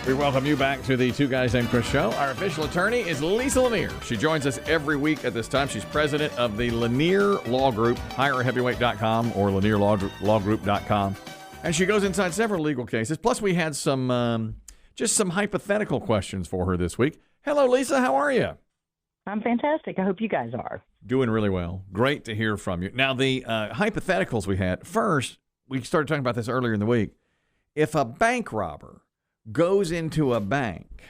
We welcome you back to the Two Guys Named Chris show. Our official attorney is Lisa Lanier. She joins us every week at this time. She's president of the Lanier Law Group, hireaheavyweight.com or lanierlawgroup.com. And she goes inside several legal cases. Plus, we had some just some hypothetical questions for her this week. Hello, Lisa. How are you? I'm fantastic. I hope you guys are. Doing really well. Great to hear from you. Now, the hypotheticals we had. First, we started talking about this earlier in the week. If a bank robber goes into a bank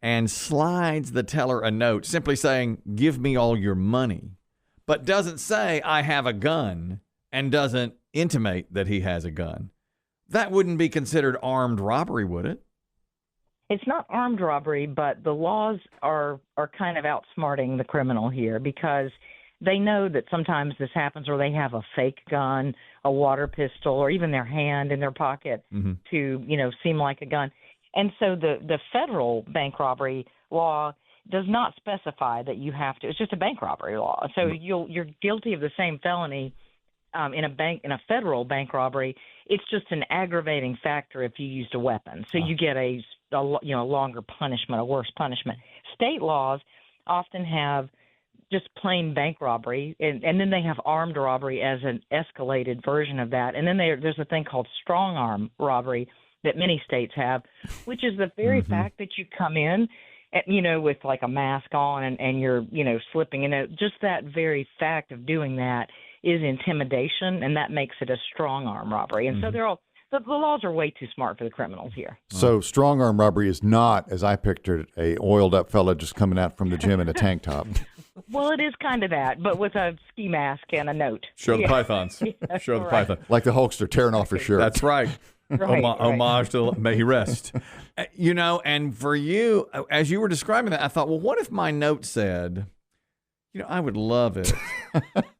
and slides the teller a note simply saying, give me all your money, but doesn't say, I have a gun, and doesn't intimate that he has a gun, that wouldn't be considered armed robbery, would it? It's not armed robbery, but the laws are kind of outsmarting the criminal here because they know that sometimes this happens where they have a fake gun, a water pistol, or even their hand in their pocket to, seem like a gun. And so the federal bank robbery law does not specify that you have to. It's just a bank robbery law. So you're guilty of the same felony in a federal bank robbery. It's just an aggravating factor if you used a weapon. So you get a longer punishment, a worse punishment. State laws often have just plain bank robbery, and then they have armed robbery as an escalated version of that. And then there's a thing called strong arm robbery that many states have, which is the very fact that you come in, with like a mask on and you're, slipping in. Just that very fact of doing that is intimidation, and that makes it a strong arm robbery. And so the laws are way too smart for the criminals here. So strong arm robbery is not, as I pictured, a oiled up fella just coming out from the gym in a tank top. Well, it is kind of that, but with a ski mask and a note. Show the pythons. Show the python. Like the Hulkster tearing off his shirt. That's right. Right. Homage to May He Rest. And for you, as you were describing that, I thought, well, what if my note said, I would love it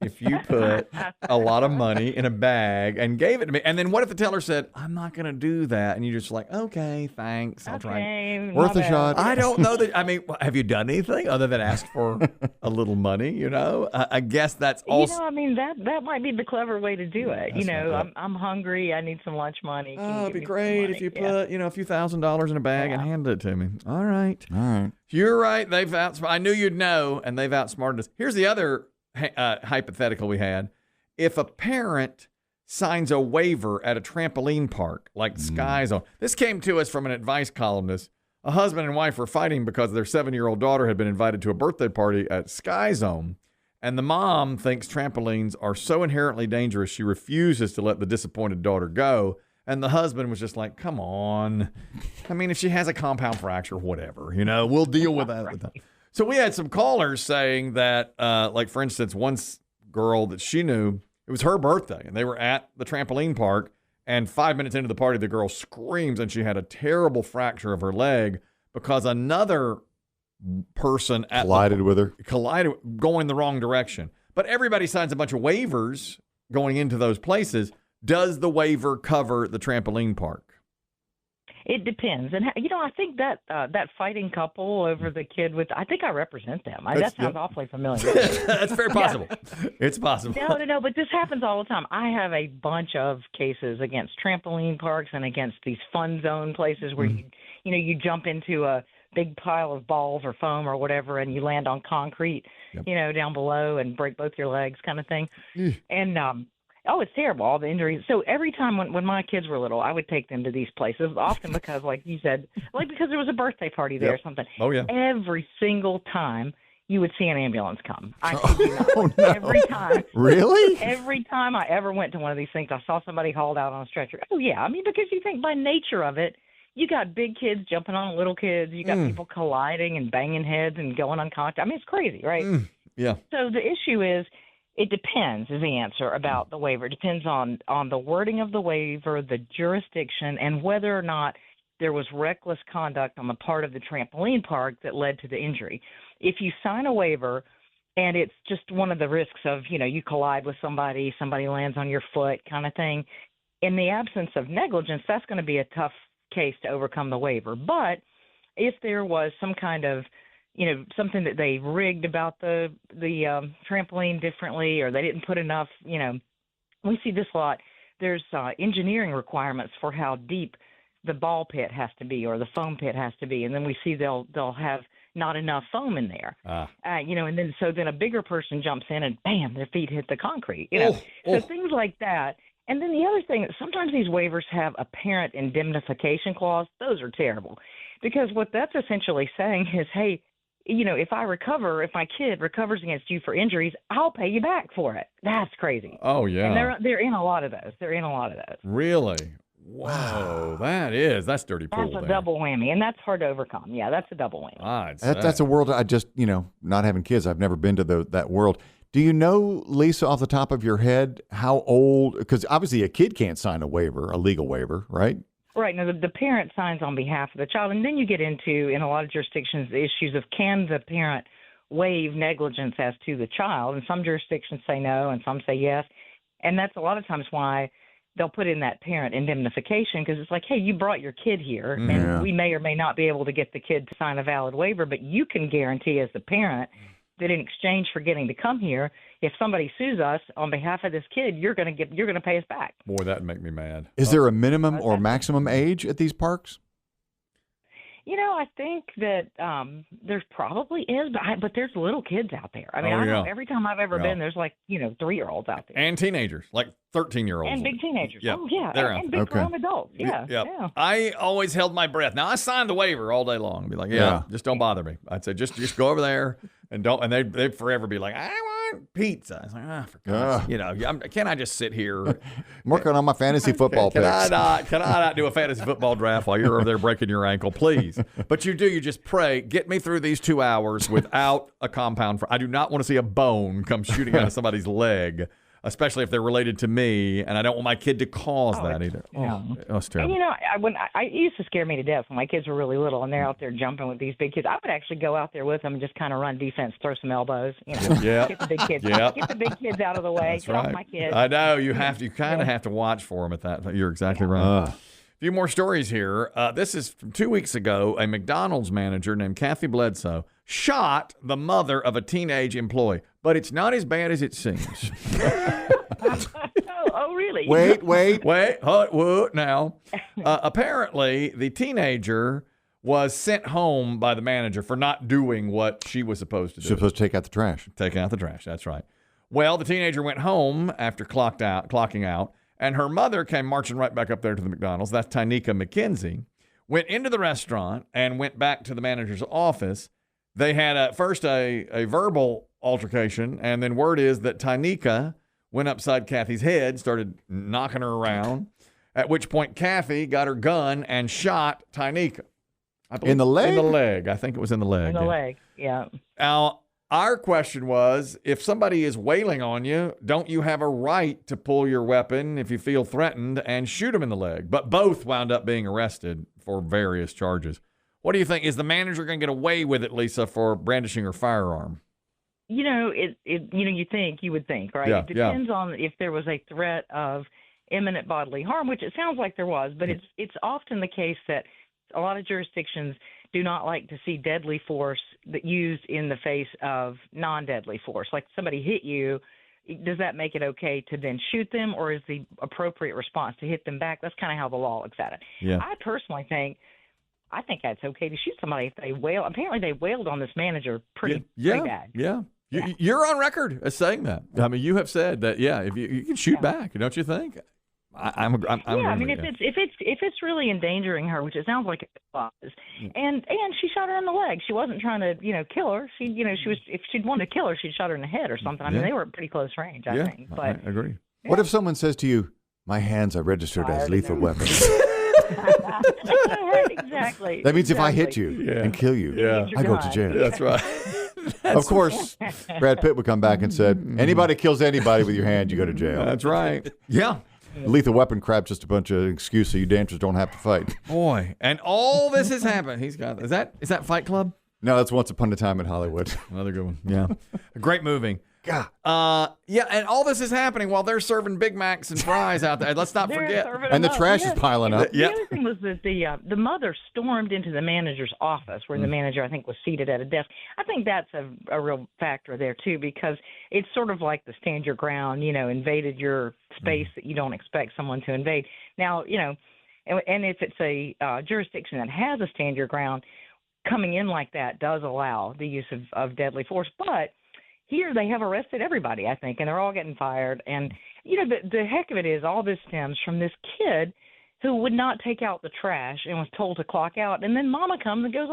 if you put a lot of money in a bag and gave it to me. And then what if the teller said, I'm not going to do that? And you're just like, okay, thanks. I'll try. Worth a shot. I don't know that. I mean, have you done anything other than ask for a little money? I guess that's also. That might be the clever way to do it. I'm hungry. I need some lunch money. Oh, it'd be great if you put, a few $1,000s in a bag and handed it to me. All right. You're right. I knew you'd know, and they've outsmarted us. Here's the other hypothetical we had. If a parent signs a waiver at a trampoline park, like Sky Zone. This came to us from an advice columnist. A husband and wife were fighting because their 7-year-old daughter had been invited to a birthday party at Sky Zone, and the mom thinks trampolines are so inherently dangerous she refuses to let the disappointed daughter go. And the husband was just like, come on. I mean, if she has a compound fracture, whatever, we'll deal with that. So we had some callers saying that, for instance, one girl that she knew, it was her birthday, and they were at the trampoline park, and 5 minutes into the party, the girl screams, and she had a terrible fracture of her leg because another person collided with her. Going the wrong direction. But everybody signs a bunch of waivers going into those places. Does the waiver cover the trampoline park? It depends. And, I think that fighting couple over the kid I think I represent them. That sounds awfully familiar. That's very possible. Yeah. It's possible. No, but this happens all the time. I have a bunch of cases against trampoline parks and against these fun zone places where, you jump into a big pile of balls or foam or whatever and you land on concrete, down below and break both your legs kind of thing. And, it's terrible, all the injuries. So every time when my kids were little, I would take them to these places, often because, like you said, because there was a birthday party there or something. Oh, yeah. Every single time you would see an ambulance come. I kid you not. Oh, no. Every time. Really? Every time I ever went to one of these things, I saw somebody hauled out on a stretcher. Oh, yeah. Because you think by nature of it, you got big kids jumping on little kids. You got people colliding and banging heads and going unconscious. It's crazy, right? Yeah. So the issue is, it depends is the answer about the waiver. It depends on the wording of the waiver, the jurisdiction, and whether or not there was reckless conduct on the part of the trampoline park that led to the injury. If you sign a waiver and it's just one of the risks of, you collide with somebody lands on your foot kind of thing, in the absence of negligence, that's going to be a tough case to overcome the waiver. But if there was some kind of something that they rigged about the trampoline differently, or they didn't put enough, we see this a lot. There's engineering requirements for how deep the ball pit has to be or the foam pit has to be, and then we see they'll have not enough foam in there. And then a bigger person jumps in and bam, their feet hit the concrete. So things like that. And then the other thing, sometimes these waivers have a parent indemnification clause. Those are terrible, because what that's essentially saying is, hey, if my kid recovers against you for injuries, I'll pay you back for it. That's crazy. Oh, yeah. And they're in a lot of those. Really? Wow. That's dirty pool. That's a double whammy, and that's hard to overcome. Yeah, that's a double whammy. That's a world I just, not having kids, I've never been to that world. Do you know, Lisa, off the top of your head, how old? Because obviously a kid can't sign a legal waiver, right? Right. Now, the parent signs on behalf of the child. And then you get into, in a lot of jurisdictions, the issues of can the parent waive negligence as to the child? And some jurisdictions say no, and some say yes. And that's a lot of times why they'll put in that parent indemnification, because it's like, hey, you brought your kid here, and we may or may not be able to get the kid to sign a valid waiver, but you can guarantee as the parent that in exchange for getting to come here, if somebody sues us on behalf of this kid, you're going to pay us back. Boy, that'd make me mad. Is there a minimum or maximum age at these parks? I think that there probably is, but there's little kids out there. I mean, I know every time I've ever been, there's 3-year-olds out there. And teenagers, like 13-year-olds. And big teenagers. Yep. Oh, yeah. And big grown adults. Yeah. Yep. Yeah. I always held my breath. Now, I signed the waiver all day long. I'd be like, just don't bother me. I'd say, just go over there and don't. And they'd forever be like, I want pizza. I was like, for God's sake. Can I just sit here? I'm working on my fantasy football picks. Can I not do a fantasy football draft while you're over there breaking your ankle, please? But you just pray, get me through these 2 hours without a compound. I do not want to see a bone come shooting out of somebody's leg, especially if they're related to me, and I don't want my kid to cause that either. That's terrible. And it used to scare me to death when my kids were really little, and they're out there jumping with these big kids. I would actually go out there with them and just kind of run defense, throw some elbows, get the big kids, get the big kids out of the way, get off my kids. I know you kind of have to watch for them at that. You're exactly right. A few more stories here. This is from 2 weeks ago. A McDonald's manager named Kathy Bledsoe shot the mother of a teenage employee, but it's not as bad as it seems. Oh, really? Wait. Now, apparently, the teenager was sent home by the manager for not doing what she was supposed to do. She was supposed to take out the trash. Take out the trash, that's right. Well, the teenager went home after clocking out, and her mother came marching right back up there to the McDonald's. That's Tynika McKenzie. Went into the restaurant and went back to the manager's office. They had first a verbal altercation, and then word is that Tynika went upside Kathy's head, started knocking her around, at which point Kathy got her gun and shot Tynika. In the leg? In the leg. I think it was in the leg. In the leg, yeah. Now, our question was, if somebody is wailing on you, don't you have a right to pull your weapon if you feel threatened and shoot them in the leg? But both wound up being arrested for various charges. What do you think? Is the manager going to get away with it, Lisa, for brandishing her firearm? You would think, right? Yeah, it depends on if there was a threat of imminent bodily harm, which it sounds like there was, but it's often the case that a lot of jurisdictions do not like to see deadly force that used in the face of non-deadly force. Like somebody hit you, does that make it okay to then shoot them, or is the appropriate response to hit them back? That's kind of how the law looks at it. Yeah. I personally think that's okay to shoot somebody if they wail. Apparently, they wailed on this manager pretty bad. Yeah. You're on record as saying that. I mean, you have said that. Yeah, if you can shoot back, don't you think? I'm I mean, if it's really endangering her, which it sounds like it was, and she shot her in the leg. She wasn't trying to kill her. She was, if she'd wanted to kill her, she'd shot her in the head or something. I mean, they were at pretty close range, I think. But I agree. What if someone says to you, "My hands are registered as lethal weapons"? Exactly. That means if I hit you and kill you, I go to jail. That's right. Of course, Brad Pitt would come back and said, "Anybody kills anybody with your hand, you go to jail." That's right. Yeah. Lethal weapon crap's just a bunch of excuses so you dancers don't have to fight. Boy, and all this has happened. He's got is that Fight Club? No, that's Once Upon a Time in Hollywood. Another good one. Yeah. A great movie. God. And all this is happening while they're serving Big Macs and fries out there. Let's not forget. And the trash is piling up. The other thing was that the mother stormed into the manager's office where the manager, I think, was seated at a desk. I think that's a real factor there, too, because it's sort of like the stand your ground, invaded your space that you don't expect someone to invade. Now, And if it's a jurisdiction that has a stand your ground, coming in like that does allow the use of deadly force. But here they have arrested everybody, I think, and they're all getting fired. And, the heck of it is all this stems from this kid who would not take out the trash and was told to clock out. And then mama comes and goes,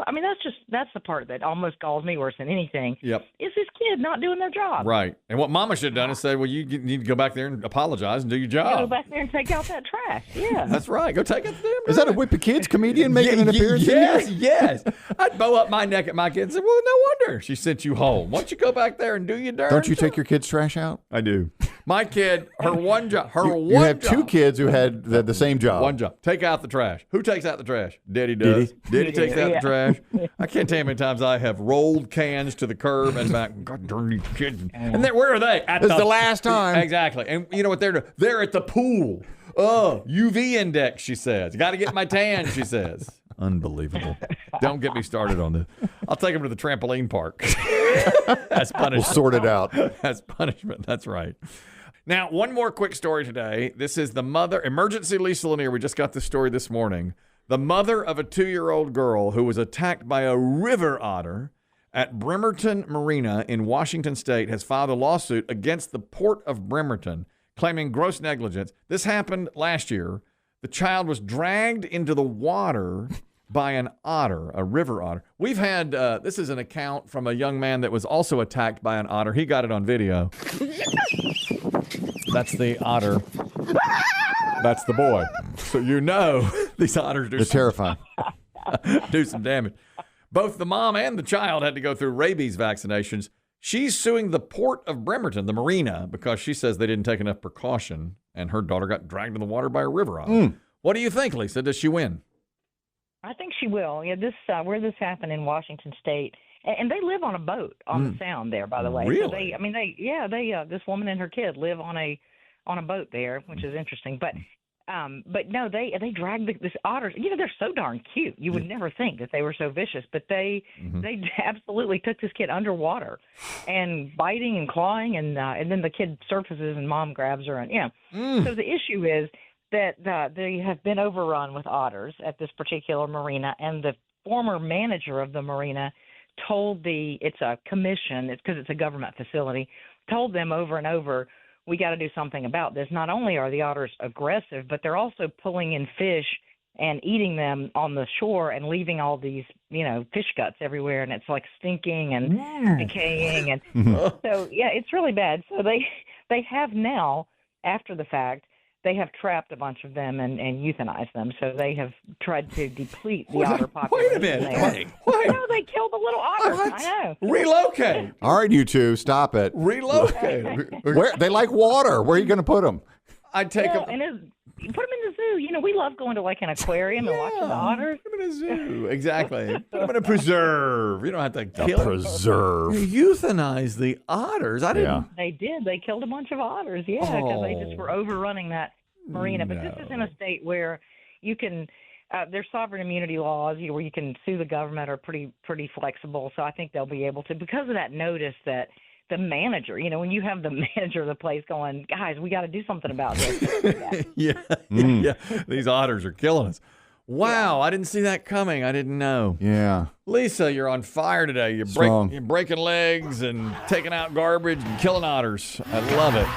that's the part that almost galls me worse than anything. Yep. Is this kid not doing their job? Right. And what mama should have done is said, well, you need to go back there and apologize and do your job. Go back there and take out that trash. Yeah. That's right. Go take it to them. Is that a Whip of Kids comedian making an appearance? Yes. I'd bow up my neck at my kids and say, well, no wonder she sent you home. Why don't you go back there and do your darn Don't you job? take your kids' trash out? I do. My kid, her one job. You have two kids who had the same job. One job. Take out the trash. Who takes out the trash? Daddy does. Daddy takes out the trash. I can't tell you how many times I have rolled cans to the curb and back. God darn these kids. And then where are they? This is the last time. Exactly. And you know what they're doing? They're at the pool. Oh, UV index, she says. Got to get my tan, she says. Unbelievable. Don't get me started on this. I'll take them to the trampoline park. That's punishment. We'll sort it out. That's punishment. That's right. Now, one more quick story today. This is the mother, emergency Lisa Lanier. We just got this story this morning. The mother of a 2-year-old girl who was attacked by a river otter at Bremerton Marina in Washington State has filed a lawsuit against the Port of Bremerton, claiming gross negligence. This happened last year. The child was dragged into the water by an otter, a river otter. We've had, this is an account from a young man that was also attacked by an otter. He got it on video. That's the otter. That's the boy. So these otters They're terrifying. do some damage. Both the mom and the child had to go through rabies vaccinations. She's suing the Port of Bremerton, the marina, because she says they didn't take enough precaution and her daughter got dragged in the water by a river otter. What do you think, Lisa? Does she win? I think she will. Yeah, this where this happened in Washington State, and they live on a boat on the Sound there, by the way. Really? So this woman and her kid live on a boat there, which is interesting. But no, they drag this otters. They're so darn cute. You would never think that they were so vicious, but they absolutely took this kid underwater and biting and clawing, and then the kid surfaces and mom grabs her, and So the issue is that they have been overrun with otters at this particular marina, and the former manager of the marina told it's a commission, it's because it's a government facility, told them over and over, we got to do something about this. Not only are the otters aggressive, but they're also pulling in fish and eating them on the shore and leaving all these, fish guts everywhere, and it's like stinking and decaying, and so it's really bad. So they have now, after the fact, they have trapped a bunch of them and euthanized them. So they have tried to deplete the otter population. Wait a minute. Wait. No, they killed the little otters. What? I know. Relocate. All right, you two, stop it. Relocate. Where they like water. Where are you going to put them? I'd take them. And put them in the zoo. We love going to like an aquarium and watching the otters. Put them in a zoo. Exactly. Put them in a preserve. You don't have to kill preserve. You euthanize the otters. I didn't. Yeah. They did. They killed a bunch of otters. Yeah, because they just were overrunning that marina. But this is in a state where you can. Their sovereign immunity laws, where you can sue the government, are pretty flexible. So I think they'll be able to, because of that notice that the manager, when you have the manager of the place going, guys, we got to do something about this. Yeah. These otters are killing us. Wow, I didn't see that coming. I didn't know. Yeah. Lisa, you're on fire today. You're breaking legs and taking out garbage and killing otters. I love it.